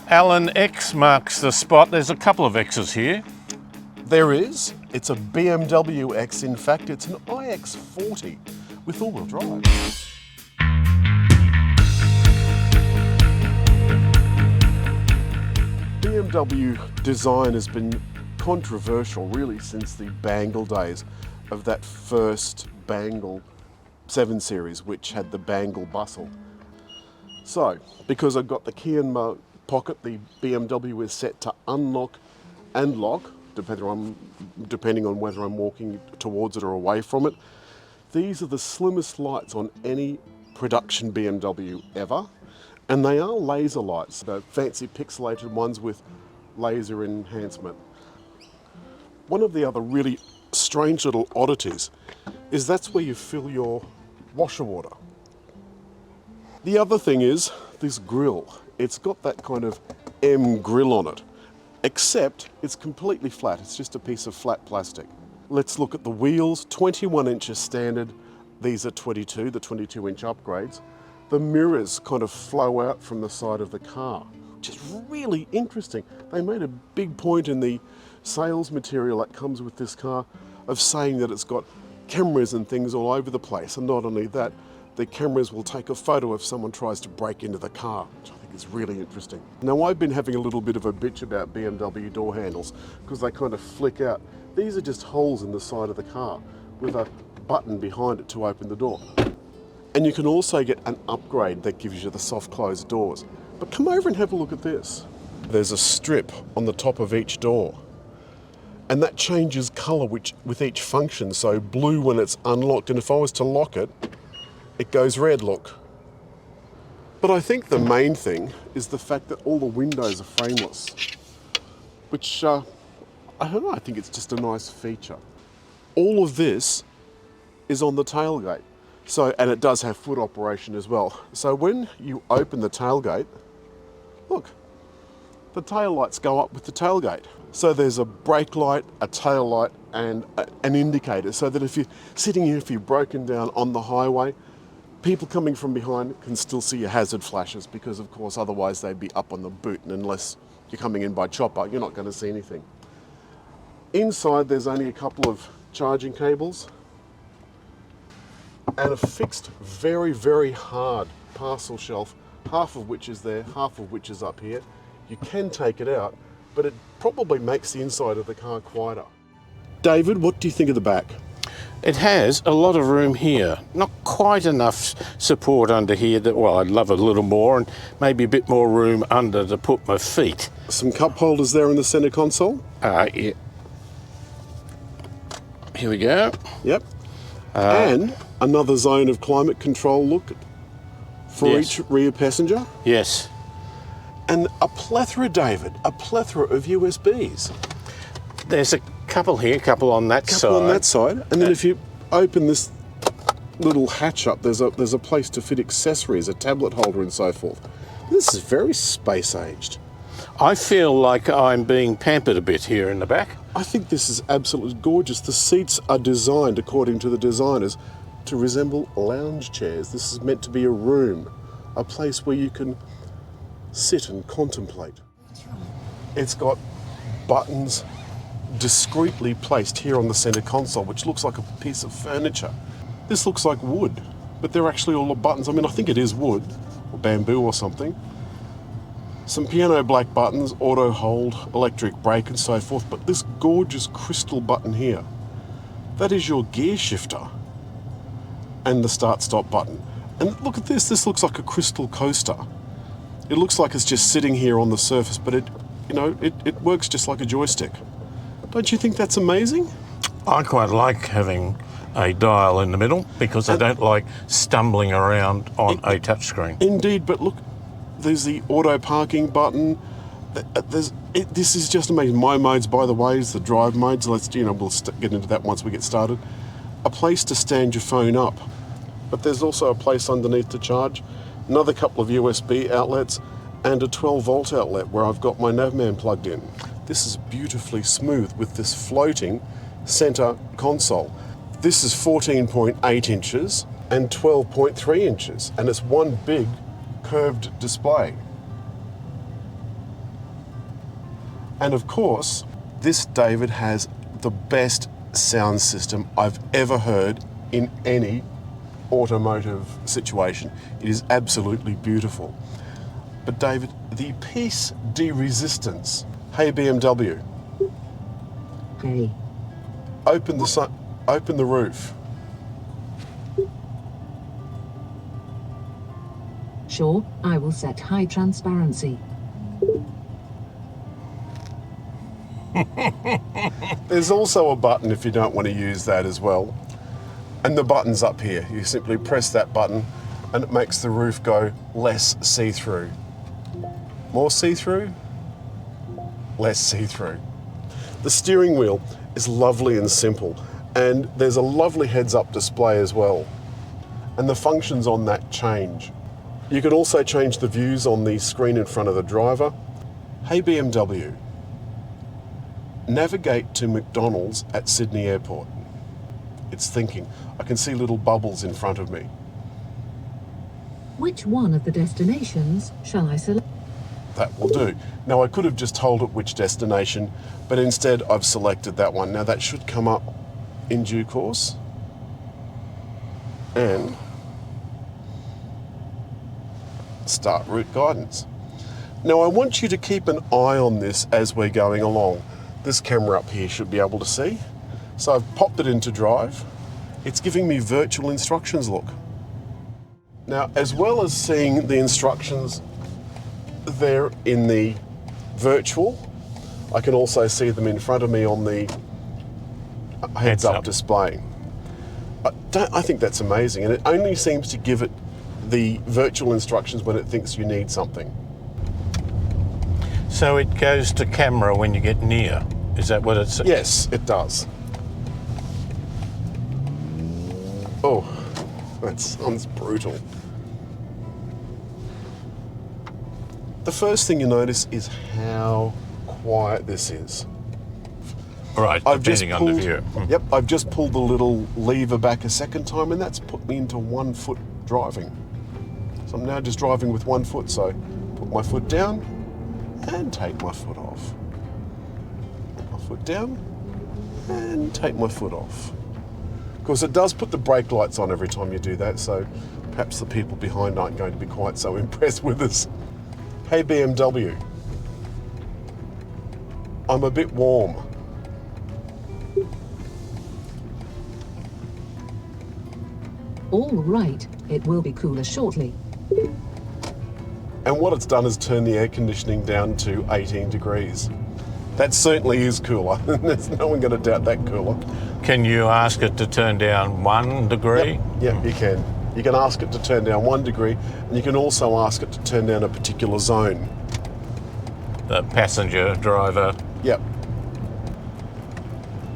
Alan, X marks the spot. There's a couple of X's here. There is. It's a BMW X. In fact, it's an iX40 with all-wheel drive. BMW design has been controversial really since the Bangle days of that first Bangle 7 Series, which had the Bangle bustle. So, because I've got the key in my pocket, the BMW is set to unlock and lock, depending on whether I'm walking towards it or away from it. These are the slimmest lights on any production BMW ever, and they are laser lights, the fancy pixelated ones with laser enhancement. One of the other really strange little oddities is that's where you fill your washer water. The other thing is this grille. It's got that kind of M grille on it, except it's completely flat. It's just a piece of flat plastic. Let's look at the wheels. 21 inches standard. These are 22, the 22-inch upgrades. The mirrors kind of flow out from the side of the car, which is really interesting. They made a big point in the sales material that comes with this car of saying that it's got cameras and things all over the place. And not only that, the cameras will take a photo if someone tries to break into the car, which I think is really interesting. Now, I've been having a little bit of a bitch about BMW door handles because they kind of flick out. These are just holes in the side of the car with a button behind it to open the door. And you can also get an upgrade that gives you the soft closed doors. But come over and have a look at this. There's a strip on the top of each door, and that changes colour with each function. So blue when it's unlocked, and if I was to lock it, it goes red, look. But I think the main thing is the fact that all the windows are frameless, which, I don't know, I think it's just a nice feature. All of this is on the tailgate. So, and it does have foot operation as well. So when you open the tailgate, look, the tail lights go up with the tailgate. So there's a brake light, a tail light, and an indicator, so that if you're sitting here, if you're broken down on the highway, people coming from behind can still see your hazard flashes, because of course otherwise they'd be up on the boot, and unless you're coming in by chopper, you're not going to see anything. Inside there's only a couple of charging cables and a fixed, very, very hard parcel shelf, half of which is there, half of which is up here. You can take it out, but it probably makes the inside of the car quieter. David, what do you think of the back? It has a lot of room here. Not quite enough support under here. Well, I'd love a little more, and maybe a bit more room under to put my feet. Some cup holders there in the centre console? Yeah. Here we go. Yep. And another zone of climate control, look, for yes. each rear passenger. Yes. And a plethora, David, a plethora of USBs. There's a couple here, couple on that side. Couple on that side. And then if you open this little hatch up, there's a place to fit accessories, a tablet holder and so forth. This is very space-aged. I feel like I'm being pampered a bit here in the back. I think this is absolutely gorgeous. The seats are designed, according to the designers, to resemble lounge chairs. This is meant to be a room, a place where you can sit and contemplate. It's got buttons discreetly placed here on the centre console, which looks like a piece of furniture. This looks like wood, but they're actually all the buttons. I mean, I think it is wood, or bamboo or something. Some piano black buttons, auto hold, electric brake and so forth, but this gorgeous crystal button here, that is your gear shifter, and the start-stop button. And look at this, this looks like a crystal coaster. It looks like it's just sitting here on the surface, but it works just like a joystick. Don't you think that's amazing? I quite like having a dial in the middle, because I don't like stumbling around on a touchscreen. Indeed, but look, there's the auto parking button. This is just amazing. My modes, by the way, is the drive modes. We'll get into that once we get started. A place to stand your phone up, but there's also a place underneath to charge. Another couple of USB outlets and a 12-volt outlet where I've got my Navman plugged in. This is beautifully smooth with this floating center console. This is 14.8 inches and 12.3 inches, and it's one big curved display. And of course, this, David, has the best sound system I've ever heard in any automotive situation. It is absolutely beautiful. But David, the piece de resistance. Hey BMW. Hey. Open the roof. Sure, I will set high transparency. There's also a button if you don't want to use that as well. And the button's up here. You simply press that button and it makes the roof go less see-through. More see-through, less see-through. The steering wheel is lovely and simple, and there's a lovely heads-up display as well. And the functions on that change. You can also change the views on the screen in front of the driver. Hey BMW, navigate to McDonald's at Sydney Airport. It's thinking. I can see little bubbles in front of me. Which one of the destinations shall I select? That will do. Now I could have just told it which destination, but instead I've selected that one. Now that should come up in due course. And start route guidance. Now I want you to keep an eye on this as we're going along. This camera up here should be able to see. So I've popped it into drive. It's giving me virtual instructions, look. Now, as well as seeing the instructions there in the virtual, I can also see them in front of me on the heads-up display. I think that's amazing, and it only seems to give it the virtual instructions when it thinks you need something. So it goes to camera when you get near. Is that what it's? Yes, it does. Oh, that sounds brutal. The first thing you notice is how quiet this is. Right, depending on the view. Yep, I've just pulled the little lever back a second time, and that's put me into 1 foot driving. So I'm now just driving with 1 foot, so put my foot down and take my foot off. Put my foot down and take my foot off. Of course, it does put the brake lights on every time you do that, so perhaps the people behind aren't going to be quite so impressed with us. Hey BMW, I'm a bit warm. All right, it will be cooler shortly. And what it's done is turn the air conditioning down to 18 degrees. That certainly is cooler. There's no one going to doubt that cooler. Can you ask it to turn down 1 degree? Yep, you can. You can ask it to turn down 1 degree, and you can also ask it to turn down a particular zone. The passenger, driver. Yep.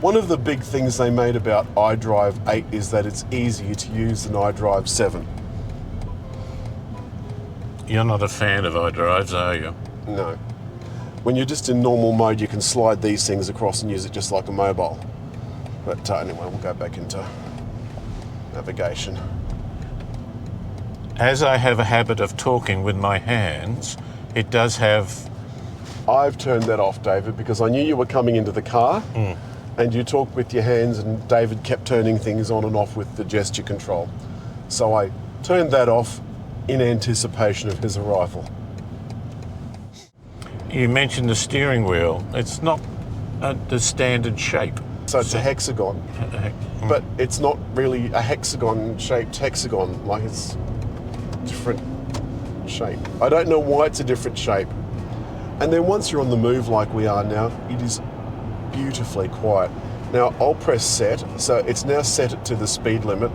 One of the big things they made about iDrive 8 is that it's easier to use than iDrive 7. You're not a fan of iDrives, are you? No. When you're just in normal mode, you can slide these things across and use it just like a mobile. But anyway, we'll go back into navigation. As I have a habit of talking with my hands, it does have... I've turned that off, David, because I knew you were coming into the car and you talked with your hands, and David kept turning things on and off with the gesture control. So I turned that off in anticipation of his arrival. You mentioned the steering wheel. It's not the standard shape. So it's a hexagon, but it's not really a hexagon-shaped hexagon, like it's a different shape. I don't know why it's a different shape. And then once you're on the move like we are now, it is beautifully quiet. Now I'll press set, so it's now set it to the speed limit,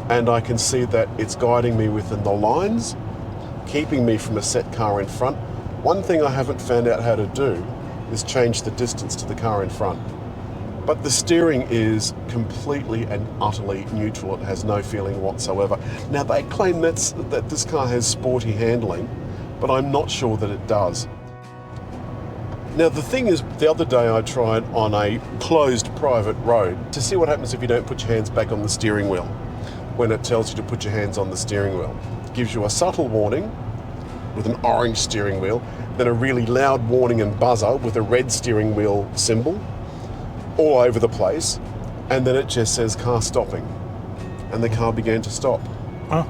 and I can see that it's guiding me within the lines, keeping me from a set car in front. One thing I haven't found out how to do is change the distance to the car in front. But the steering is completely and utterly neutral. It has no feeling whatsoever. Now they claim that this car has sporty handling, but I'm not sure that it does. Now the thing is, the other day I tried on a closed private road to see what happens if you don't put your hands back on the steering wheel when it tells you to put your hands on the steering wheel. It gives you a subtle warning, with an orange steering wheel, then a really loud warning and buzzer with a red steering wheel symbol all over the place, and then it just says car stopping, and the car began to stop. Oh.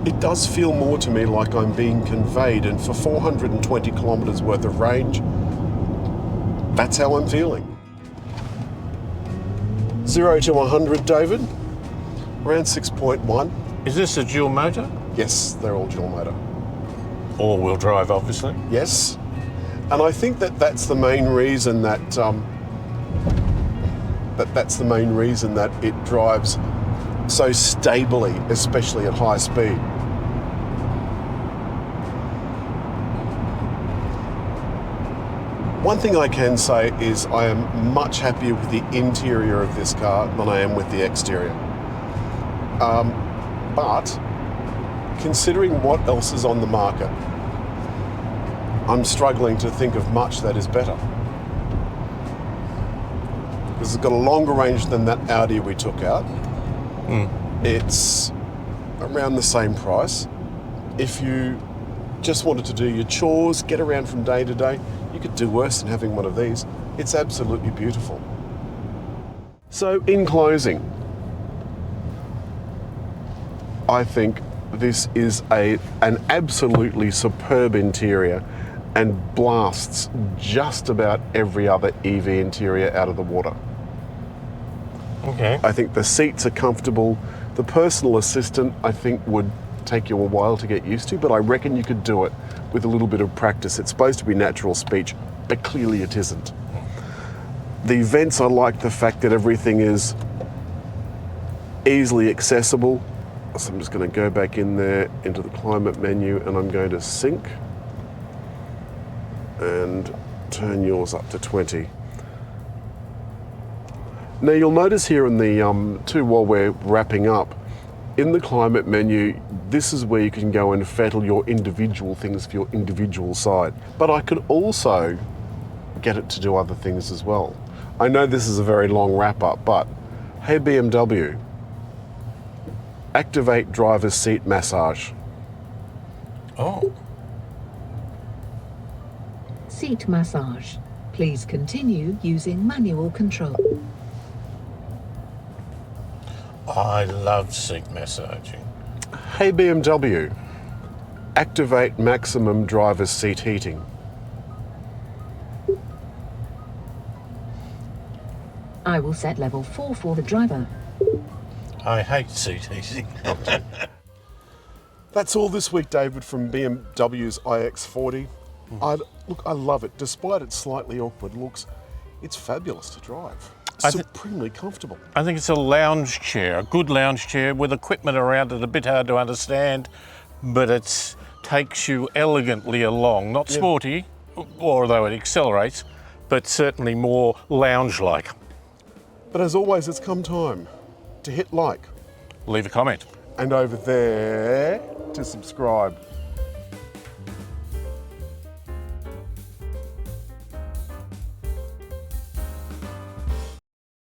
It does feel more to me like I'm being conveyed, and for 420 kilometres worth of range, that's how I'm feeling. 0 to 100, David, around 6.1. Is this a dual motor? Yes, they're all dual motor. All-wheel drive, obviously. Yes, and I think that that's the main reason that it drives so stably, especially at high speed. One thing I can say is I am much happier with the interior of this car than I am with the exterior. But considering what else is on the market, I'm struggling to think of much that is better. Because it's got a longer range than that Audi we took out. It's around the same price. If you just wanted to do your chores, get around from day to day, you could do worse than having one of these. It's absolutely beautiful. So in closing, I think this is an absolutely superb interior and blasts just about every other EV interior out of the water. Okay. I think the seats are comfortable. The personal assistant, I think, would take you a while to get used to, but I reckon you could do it with a little bit of practice. It's supposed to be natural speech, but clearly it isn't. The vents, I like the fact that everything is easily accessible. So I'm just going to go back in there into the climate menu, and I'm going to sync and turn yours up to 20. Now you'll notice here in the while we're wrapping up, in the climate menu, this is where you can go and fettle your individual things for your individual side. But I could also get it to do other things as well. I know this is a very long wrap up, but hey BMW, activate driver's seat massage. Oh. Seat massage. Please continue using manual control. I love seat massaging. Hey BMW, activate maximum driver's seat heating. I will set level 4 for the driver. I hate seat heating. That's all this week, David, from BMW's iX40. I love it. Despite its slightly awkward looks, it's fabulous to drive. Supremely comfortable. I think it's a lounge chair, a good lounge chair with equipment around it, a bit hard to understand, but it takes you elegantly along. Not sporty, although it accelerates, but certainly more lounge-like. But as always, it's come time to hit like. Leave a comment. And over there to subscribe.